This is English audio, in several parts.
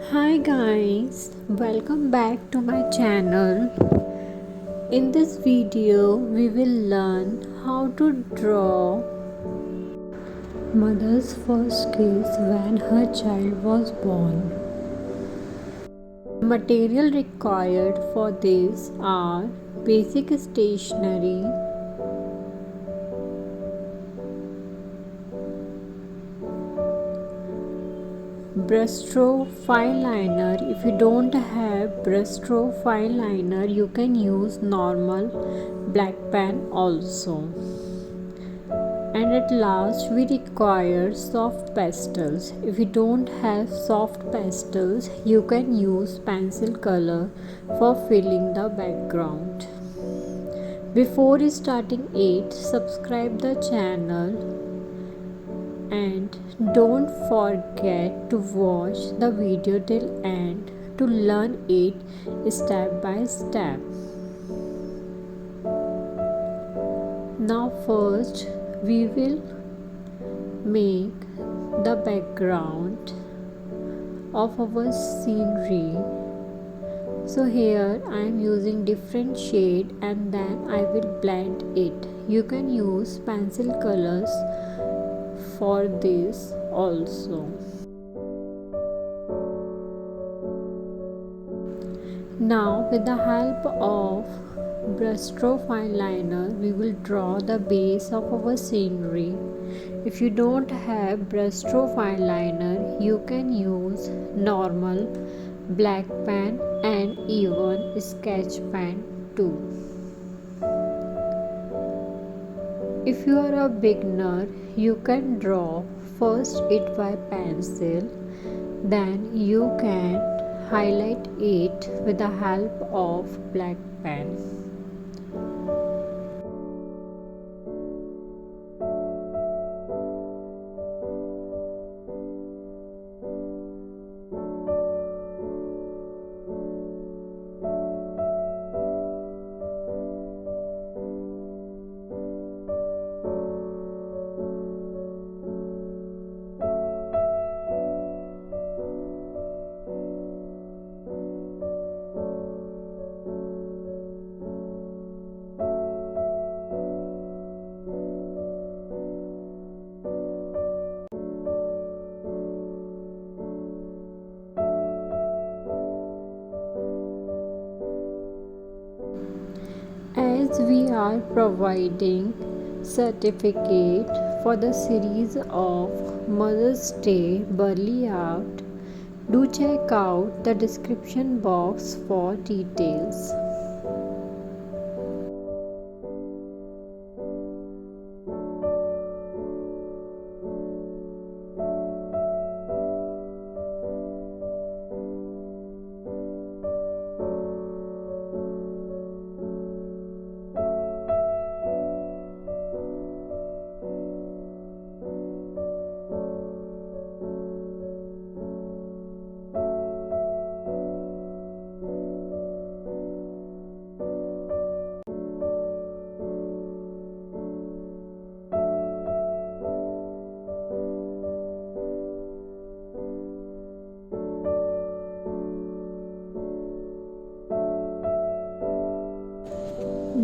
Hi guys, welcome back to my channel. In this video, we will learn how to draw mother's first kiss when her child was born. Material required for this are basic stationery, brushstroke fine liner. If you don't have brushstroke fine liner, you can use normal black pen also. And at last, we require soft pastels. If you don't have soft pastels, you can use pencil color for filling the background. Before starting it, subscribe the channel and don't forget to watch the video till end to learn it step by step. Now first we will make the background of our scenery. So here I am using different shade and then I will blend it. You can use pencil colors for this also. Now with the help of brushstroke fine liner, we will draw the base of our scenery. If you don't have brushstroke fine liner, you can use normal black pen and even sketch pen too. If you are a beginner, you can draw first it by pencil, then you can highlight it with the help of black pen. As we are providing certificate for the series of Mother's Day Ballabhi, do check out the description box for details.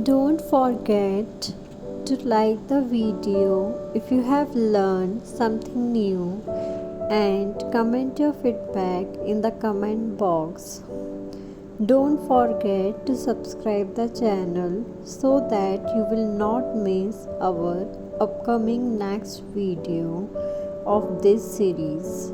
Don't forget to like the video if you have learned something new and comment your feedback in the comment box. Don't forget to subscribe the channel so that you will not miss our upcoming next video of this series.